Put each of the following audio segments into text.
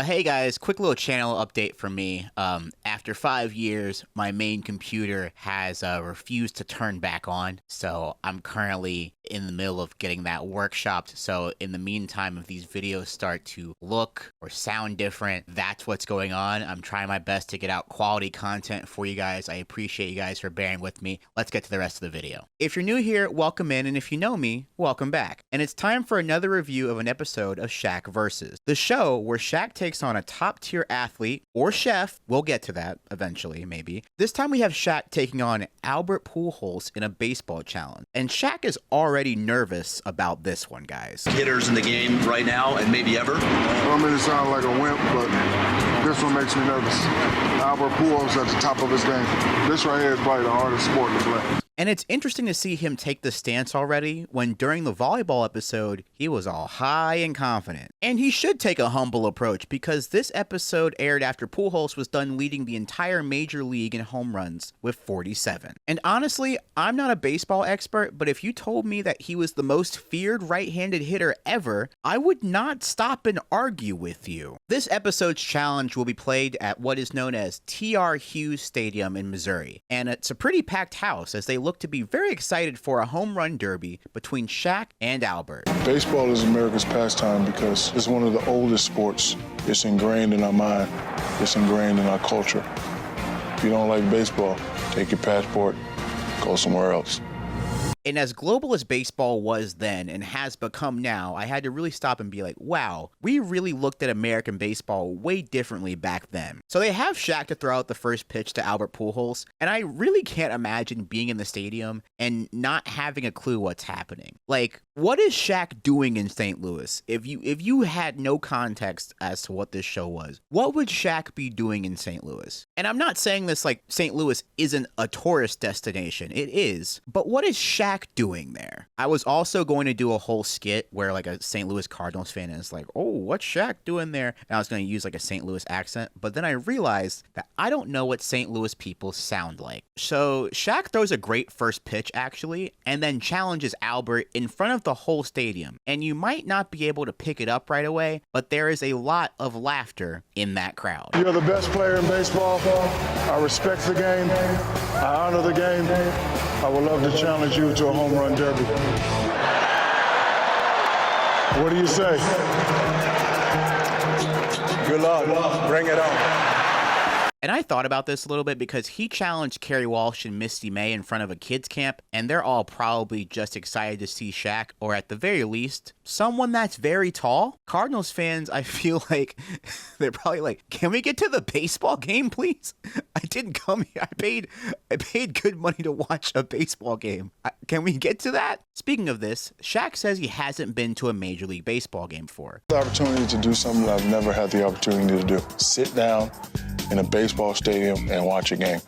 Hey guys, quick little channel update from me. After 5 years, my main computer has refused to turn back on, so I'm currently in the middle of getting that workshopped. So in the meantime, if these videos start to look or sound different, that's what's going on. I'm trying my best to get out quality content for you guys. I appreciate you guys for bearing with me. Let's get to the rest of the video. If you're new here, welcome in, and if you know me, welcome back. And it's time for another review of an episode of Shaq Versus, the show where Shaq takes on a top-tier athlete or chef. We'll get to that eventually, maybe. This time we have Shaq taking on Albert Pujols in a baseball challenge. And Shaq is already nervous about this one, guys. Hitters in the game right now and maybe ever. I don't mean to sound like a wimp, but this one makes me nervous. Albert Pujols at the top of his game. This right here is probably the hardest sport to play. And it's interesting to see him take this stance already when during the volleyball episode, he was all high and confident. And he should take a humble approach because this episode aired after Pujols was done leading the entire major league in home runs with 47. And honestly, I'm not a baseball expert, but if you told me that he was the most feared right-handed hitter ever, I would not stop and argue with you. This episode's challenge will be played at what is known as T.R. Hughes Stadium in Missouri. And it's a pretty packed house as they look to be very excited for a home run derby between Shaq and Albert. Baseball is America's pastime because it's one of the oldest sports. It's ingrained in our mind. It's ingrained in our culture. If you don't like baseball, take your passport, go somewhere else. And as global as baseball was then and has become now, I had to really stop and be like, wow, we really looked at American baseball way differently back then. So they have Shaq to throw out the first pitch to Albert Pujols, and I really can't imagine being in the stadium and not having a clue what's happening. Like, what is Shaq doing in St. Louis? If you had no context as to what this show was, what would Shaq be doing in St. Louis? And I'm not saying this like St. Louis isn't a tourist destination. It is. But what is Shaq doing there? I was also going to do a whole skit where like a St. Louis Cardinals fan is like, oh, what's Shaq doing there? And I was going to use like a St. Louis accent, but then I realized that I don't know what St. Louis people sound like. So Shaq throws a great first pitch actually, and then challenges Albert in front of the whole stadium. And you might not be able to pick it up right away, but there is a lot of laughter in that crowd. You're the best player in baseball. I respect the game. I honor the game. I would love to challenge you to a home run derby. What do you say? Good luck. Bring it on. And I thought about this a little bit because he challenged Kerry Walsh and Misty May in front of a kids camp, and they're all probably just excited to see Shaq, or at the very least, someone that's very tall. Cardinals fans, I feel like they're probably like, can we get to the baseball game, please? I didn't come here. I paid good money to watch a baseball game. Can we get to that? Speaking of this, Shaq says he hasn't been to a Major League Baseball game before. The opportunity to do something I've never had the opportunity to do. Sit down in a baseball stadium and watch a game.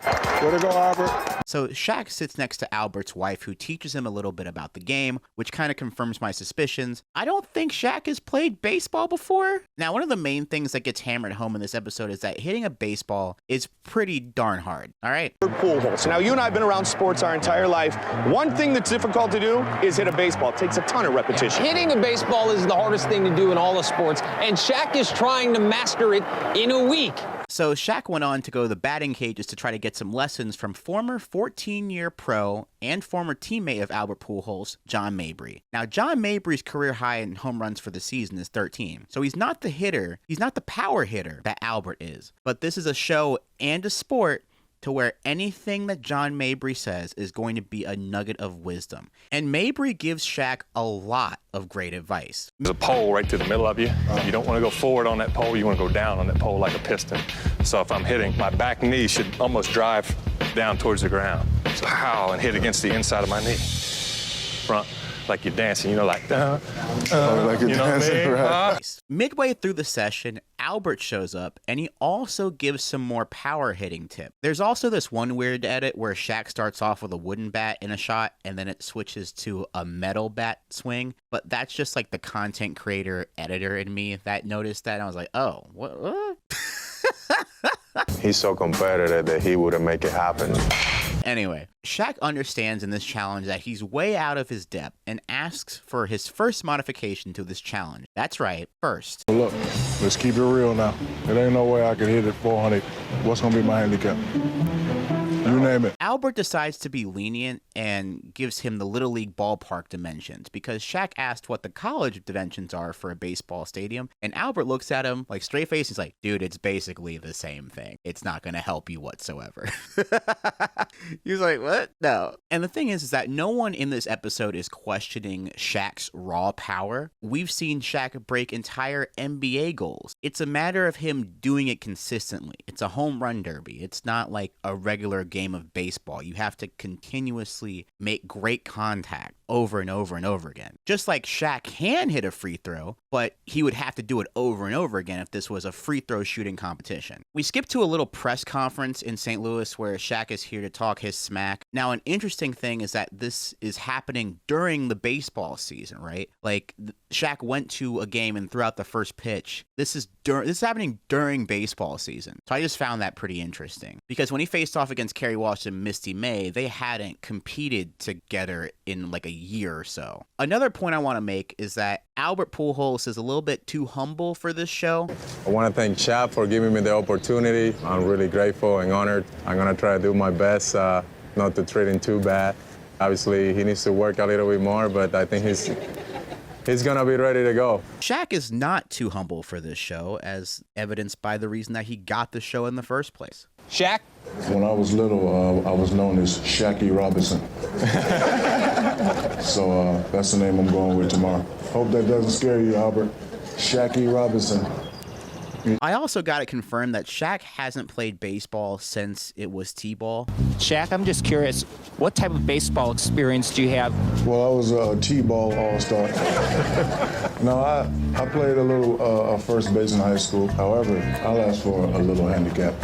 Way to go, Albert. So Shaq sits next to Albert's wife, who teaches him a little bit about the game, which kind of confirms my suspicions. I don't think Shaq has played baseball before. Now, one of the main things that gets hammered home in this episode is that hitting a baseball is pretty darn hard. All right. Pujols. Now, you and I have been around sports our entire life. One thing that's difficult to do is hit a baseball. It takes a ton of repetition. Hitting a baseball is the hardest thing to do in all the sports, and Shaq is trying to master it in a week. So Shaq went on to go to the batting cages to try to get some lessons from former 14-year pro and former teammate of Albert Pujols, John Mabry. Now, John Mabry's career high in home runs for the season is 13. So he's not the hitter, he's not the power hitter that Albert is. But this is a show and a sport to where anything that John Mabry says is going to be a nugget of wisdom. And Mabry gives Shaq a lot of great advice. There's a pole right to the middle of you. You don't want to go forward on that pole. You want to go down on that pole like a piston. So if I'm hitting, my back knee should almost drive down towards the ground. So how and hit against the inside of my knee. Front, like you're dancing, you know, like, like you're you know dancing, what I mean? right. Midway through the session, Albert shows up, and he also gives some more power hitting tips. There's also this one weird edit where Shaq starts off with a wooden bat in a shot, and then it switches to a metal bat swing, but that's just like the content creator editor in me that noticed that, and I was like, oh, what? He's so competitive that he would make it happen. Anyway, Shaq understands in this challenge that he's way out of his depth and asks for his first modification to this challenge. That's right, first. Look, let's keep it real now. There ain't no way I can hit it 400. What's going to be my handicap? You name it. Albert decides to be lenient and gives him the Little League ballpark dimensions because Shaq asked what the college dimensions are for a baseball stadium, and Albert looks at him like straight face. He's like, dude, it's basically the same thing. It's not going to help you whatsoever. He's like, what? No. And the thing is that no one in this episode is questioning Shaq's raw power. We've seen Shaq break entire NBA goals. It's a matter of him doing it consistently. It's a home run derby. It's not like a regular game of baseball. You have to continuously make great contact over and over and over again. Just like Shaq can hit a free throw, but he would have to do it over and over again if this was a free throw shooting competition. We skip to a little press conference in St. Louis where Shaq is here to talk his smack. Now, an interesting thing is that this is happening during the baseball season, right? Like, Shaq went to a game and threw out the first pitch. This is happening during baseball season. So I just found that pretty interesting because when he faced off against Kerry Walsh and Misty May, they hadn't competed together in like a year or so. Another point I want to make is that Albert Pujols is a little bit too humble for this show. I want to thank Shaq for giving me the opportunity. I'm really grateful and honored. I'm going to try to do my best not to treat him too bad. Obviously, he needs to work a little bit more, but I think he's going to be ready to go. Shaq is not too humble for this show, as evidenced by the reason that he got the show in the first place. Shaq? When I was little, I was known as Shaqy Robinson. So that's the name I'm going with tomorrow. Hope that doesn't scare you, Albert. Shaqy Robinson. I also got it confirmed that Shaq hasn't played baseball since it was T-ball. Shaq, I'm just curious, what type of baseball experience do you have? Well, I was a T-ball all-star. No, I played a little first base in high school. However, I'll ask for a little handicap.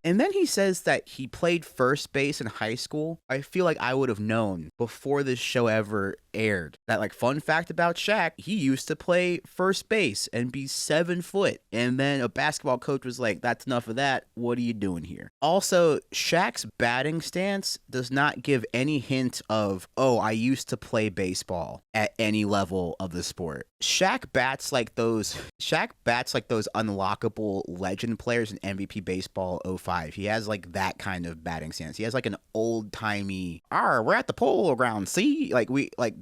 And then he says that he played first base in high school. I feel like I would have known before this show ever aired. That, like, fun fact about Shaq, he used to play first base and be 7 foot. And then a basketball coach was like, that's enough of that. What are you doing here? Also, Shaq's batting stance does not give any hint of, oh, I used to play baseball at any level of the sport. Shaq bats like those unlockable legend players in MVP Baseball 05. He has like that kind of batting stance. He has like an old timey, we're at the polo ground, see? Like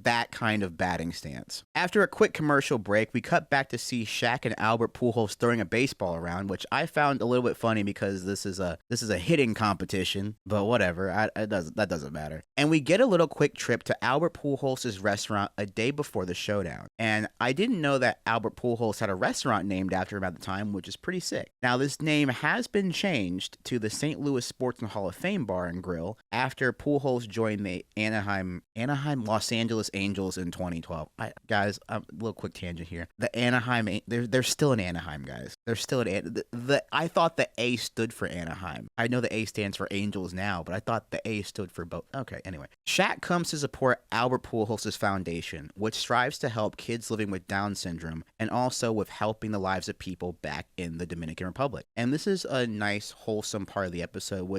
that kind of batting stance. After a quick commercial break, we cut back to see Shaq and Albert Pujols throwing a baseball around, which I found a little bit funny because this is a hitting competition, but whatever, that doesn't matter. And we get a little quick trip to Albert Pujols' restaurant a day before the showdown. And I didn't know that Albert Pujols had a restaurant named after him at the time, which is pretty sick. Now, this name has been changed to the St. Louis Sports and Hall of Fame Bar and Grill after Pujols joined the Anaheim Los Angeles Angels in 2012. Guys, a little quick tangent here. The Anaheim, they're still in Anaheim, guys. They're still in I thought the A stood for Anaheim. I know the A stands for Angels now, but I thought the A stood for both. Okay, anyway. Shaq comes to support Albert Pujols' foundation, which strives to help kids living with Down syndrome and also with helping the lives of people back in the Dominican Republic. And this is a nice, wholesome part of the episode,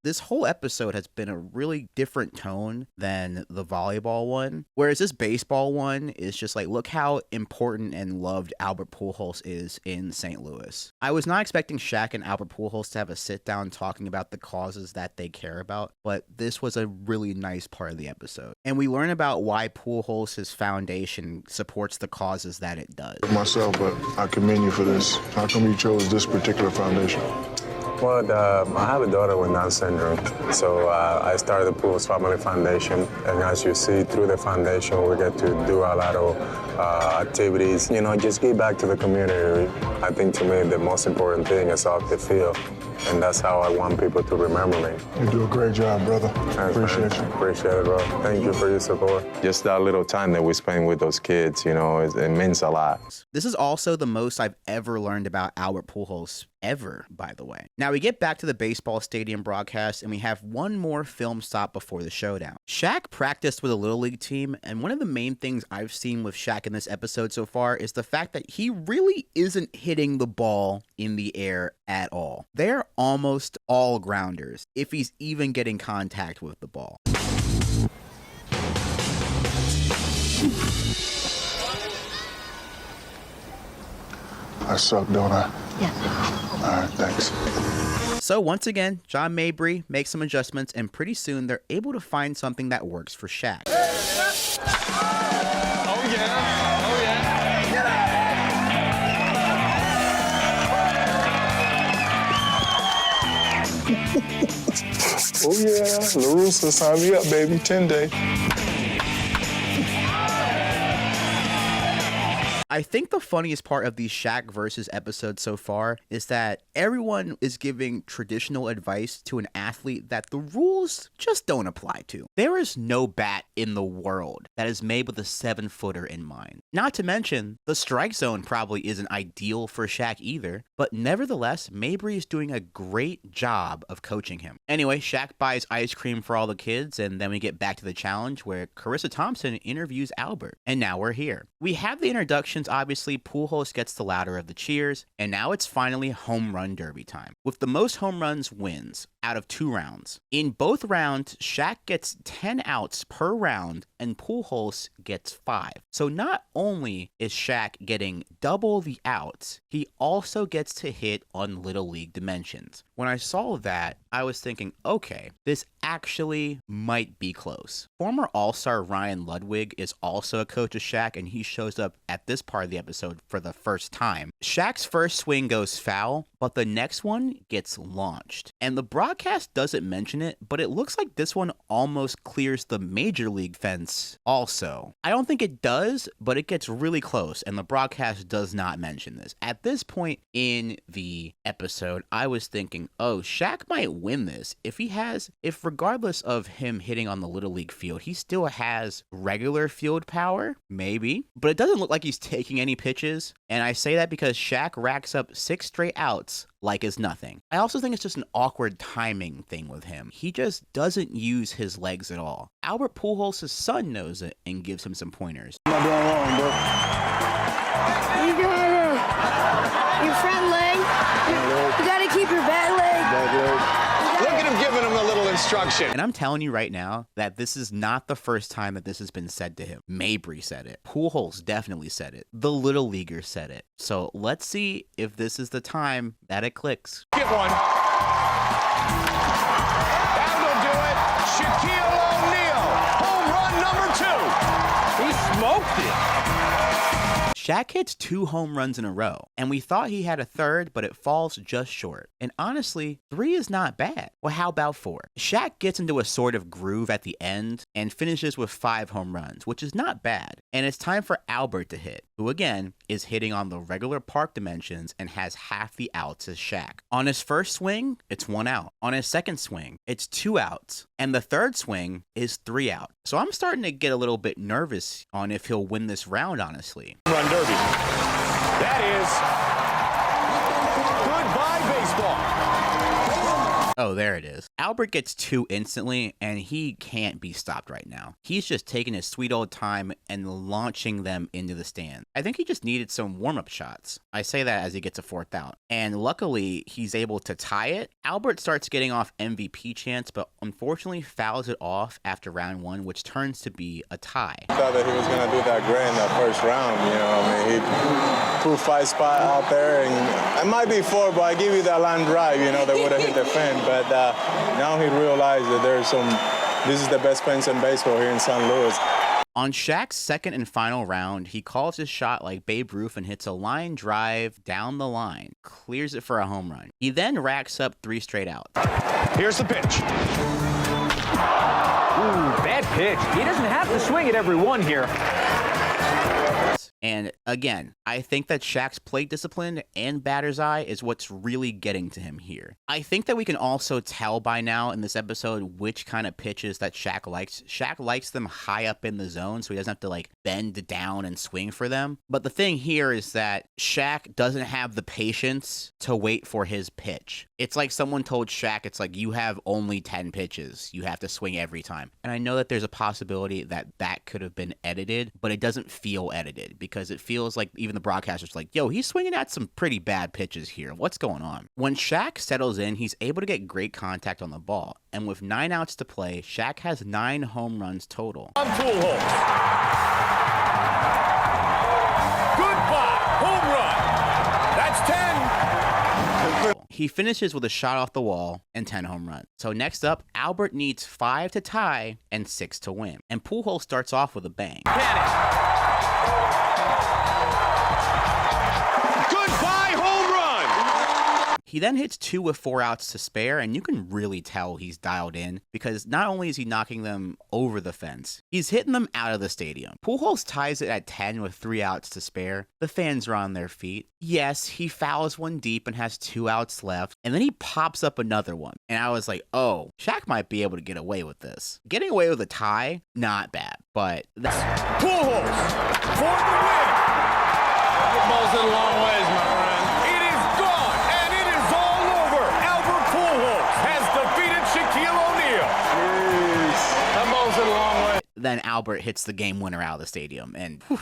this whole episode has been a really different tone than the volleyball one. Whereas this baseball one is just like, look how important and loved Albert Pujols is in St. Louis. I was not expecting Shaq and Albert Pujols to have a sit down talking about the causes that they care about, but this was a really nice part of the episode. And we learn about why Pujols' foundation supports the causes that it does. Myself, but I commend you for this. How come you chose this particular foundation? Well, I have a daughter with Down syndrome, so I started the Pujols Family Foundation, and as you see, through the foundation, we get to do a lot of activities, just give back to the community. I think to me, the most important thing is off the field, and that's how I want people to remember me. You do a great job, brother. Thanks, Appreciate man. you. Appreciate it, bro. Thank you for your support. Just that little time that we spend with those kids, it means a lot. This is also the most I've ever learned about Albert Pujols ever, by the way. Now we get back to the baseball stadium broadcast and we have one more film stop before the showdown. Shaq practiced with a Little League team, and one of the main things I've seen with Shaq in this episode so far is the fact that he really isn't hitting the ball in the air at all. They're almost all grounders, if he's even getting contact with the ball. I suck, don't I? Yeah. All right, thanks. So once again, John Mabry makes some adjustments, and pretty soon they're able to find something that works for Shaq. Oh, yeah. Oh, yeah. Oh, yeah. LaRussa, sign me up, baby. 10-day. I think the funniest part of these Shaq versus episodes so far is that everyone is giving traditional advice to an athlete that the rules just don't apply to. There is no bat in the world that is made with a 7-footer in mind. Not to mention, the strike zone probably isn't ideal for Shaq either, but nevertheless, Mabry is doing a great job of coaching him. Anyway, Shaq buys ice cream for all the kids, and then we get back to the challenge where Carissa Thompson interviews Albert. And now we're here. We have the introductions. Obviously, Pujols gets the louder of the cheers, and now it's finally home run derby time. With the most home runs wins out of 2 rounds. In both rounds, Shaq gets 10 outs per round, and Pujols gets 5. So not only is Shaq getting double the outs, he also gets to hit on Little League dimensions. When I saw that, I was thinking, okay, this actually might be close. Former All-Star Ryan Ludwig is also a coach of Shaq, and he shows up at this part of the episode for the first time. Shaq's first swing goes foul, but the next one gets launched. And the broadcast doesn't mention it, but it looks like this one almost clears the major league fence also. I don't think it does, but it gets really close, and the broadcast does not mention this. At this point in the episode, I was thinking, oh, Shaq might win this if regardless of him hitting on the Little League field, he still has regular field power, maybe, but it doesn't look like he's taking any pitches. And I say that because Shaq racks up 6 straight outs like it's nothing. I also think it's just an awkward timing thing with him. He just doesn't use his legs at all. Albert Pujols' son knows it and gives him some pointers. I'm not doing wrong, bro. You gotta, your front leg, you gotta keep your back leg. Look at him giving him a little instruction. And I'm telling you right now that this is not the first time that this has been said to him. Mabry said it. Pujols definitely said it. The Little Leaguers said it. So let's see if this is the time that it clicks. Get one. That'll do it. Shaquille O'Neal. Home run number 2. He smoked it. Shaq hits 2 home runs in a row, and we thought he had a third, but it falls just short. And honestly, 3 is not bad. Well, how about 4? Shaq gets into a sort of groove at the end and finishes with 5 home runs, which is not bad. And it's time for Albert to hit, who again is hitting on the regular park dimensions and has half the outs as Shaq. On his first swing, it's 1 out. On his second swing, it's 2 outs. And the third swing is 3 out. So I'm starting to get a little bit nervous on if he'll win this round, honestly. Run derby. That is goodbye baseball. Oh, there it is. Albert gets 2 instantly, and he can't be stopped right now. He's just taking his sweet old time and launching them into the stand. I think he just needed some warm-up shots. I say that as he gets a 4th out. And luckily, he's able to tie it. Albert starts getting off MVP chance, but unfortunately fouls it off after round 1, which turns to be a tie. I thought that he was going to do that great in that first round, you know. I mean, he put 5 spot out there, and it might be 4, but I give you that line drive, you know, that would have hit the fence. But now he realized that this is the best fence in baseball here in St. Louis. On Shaq's second and final round, he calls his shot like Babe Ruth and hits a line drive down the line, clears it for a home run. He then racks up 3 straight outs. Here's the pitch. Ooh, bad pitch. He doesn't have to swing at every one here. And again, I think that Shaq's plate discipline and batter's eye is what's really getting to him here. I think that we can also tell by now in this episode which kind of pitches that Shaq likes. Shaq likes them high up in the zone, so he doesn't have to like bend down and swing for them. But the thing here is that Shaq doesn't have the patience to wait for his pitch. It's like someone told Shaq, it's like, you have only 10 pitches. You have to swing every time. And I know that there's a possibility that that could have been edited, but it doesn't feel edited because it feels like even the broadcaster's like, yo, he's swinging at some pretty bad pitches here. What's going on? When Shaq settles in, he's able to get great contact on the ball. And with 9 outs to play, Shaq has 9 home runs total. Pujols. Goodbye, home run. That's 10. He finishes with a shot off the wall and 10 home runs. So next up, Albert needs 5 to tie and 6 to win. And Pujols starts off with a bang. Goodbye, home run. He then hits 2 with 4 outs to spare, and you can really tell he's dialed in because not only is he knocking them over the fence, he's hitting them out of the stadium. Pujols ties it at 10 with 3 outs to spare. The fans are on their feet. Yes, he fouls one deep and has 2 outs left, and then he pops up another one. And I was like, oh, Shaq might be able to get away with this. Getting away with a tie, not bad, but that's Pujols for the win. The ball's in a long ways, my friend. It is gone, and it is all over. Albert Pujols has defeated Shaquille O'Neal. That ball's in a long way. then Albert hits the game winner out of the stadium, and whew.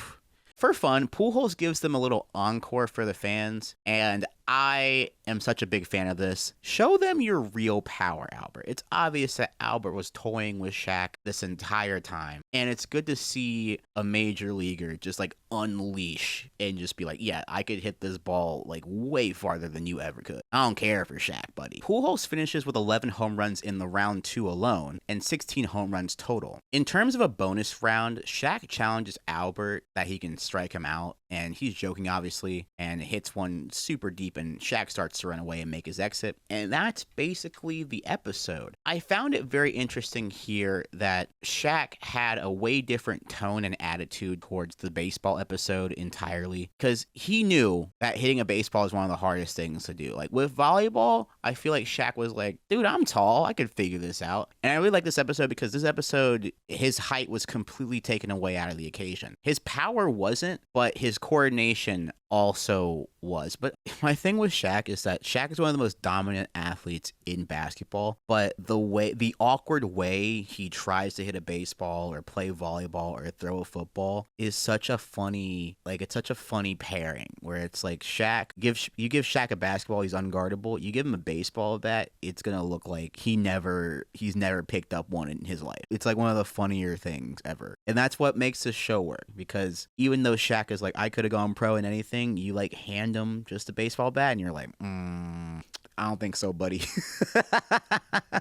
For fun, Pujols gives them a little encore for the fans, and I am such a big fan of this. Show them your real power, Albert. It's obvious that Albert was toying with Shaq this entire time, and it's good to see a major leaguer just like unleash and just be like, yeah, I could hit this ball like way farther than you ever could. I don't care for Shaq, buddy. Pujols finishes with 11 home runs in the round 2 alone and 16 home runs total. In terms of a bonus round, Shaq challenges Albert that he can strike him out, and he's joking obviously, and hits one super deep, and Shaq starts to run away and make his exit. And that's basically the episode. I found it very interesting here that Shaq had a way different tone and attitude towards the baseball episode entirely, because he knew that hitting a baseball is one of the hardest things to do. Like with volleyball, I feel like Shaq was like, dude, I'm tall, I could figure this out. And I really like this episode because this episode, his height was completely taken away out of the occasion. His power wasn't, but his coordination also was. But my thing with Shaq is that Shaq is one of the most dominant athletes in basketball, but the awkward way he tries to hit a baseball or play volleyball or throw a football is such a funny, like, it's such a funny pairing where it's like you give Shaq a basketball, he's unguardable. You give him a baseball bat, it's gonna look like he's never picked up one in his life. It's like one of the funnier things ever. And that's what makes this show work, because even though Shaq is like, I could have gone pro in anything, you like hand him just a baseball bat and you're like, I don't think so, buddy.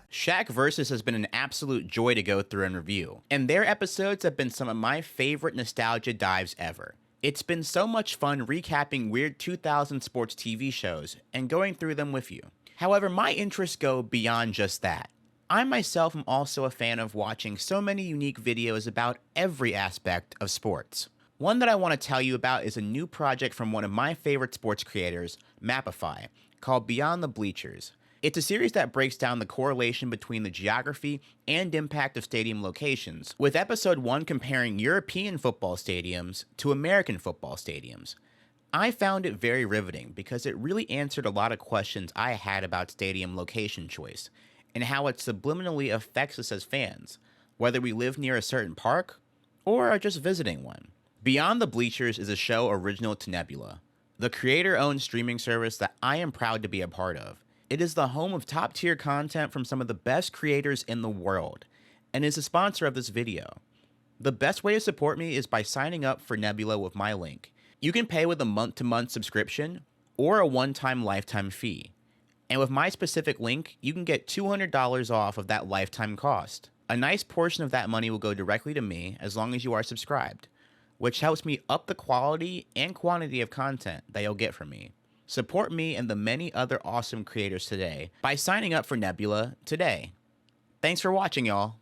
Shaq Versus has been an absolute joy to go through and review, and their episodes have been some of my favorite nostalgia dives ever. It's been so much fun recapping weird 2000 sports TV shows and going through them with you. However, my interests go beyond just that. I myself am also a fan of watching so many unique videos about every aspect of sports. One that I want to tell you about is a new project from one of my favorite sports creators, Mapify, called Beyond the Bleachers. It's a series that breaks down the correlation between the geography and impact of stadium locations, with episode 1 comparing European football stadiums to American football stadiums. I found it very riveting because it really answered a lot of questions I had about stadium location choice, and how it subliminally affects us as fans, whether we live near a certain park or are just visiting one. Beyond the Bleachers is a show original to Nebula, the creator-owned streaming service that I am proud to be a part of. It is the home of top-tier content from some of the best creators in the world, and is a sponsor of this video. The best way to support me is by signing up for Nebula with my link. You can pay with a month-to-month subscription or a one-time lifetime fee. And with my specific link, you can get $200 off of that lifetime cost. A nice portion of that money will go directly to me as long as you are subscribed, which helps me up the quality and quantity of content that you'll get from me. Support me and the many other awesome creators today by signing up for Nebula today. Thanks for watching, y'all.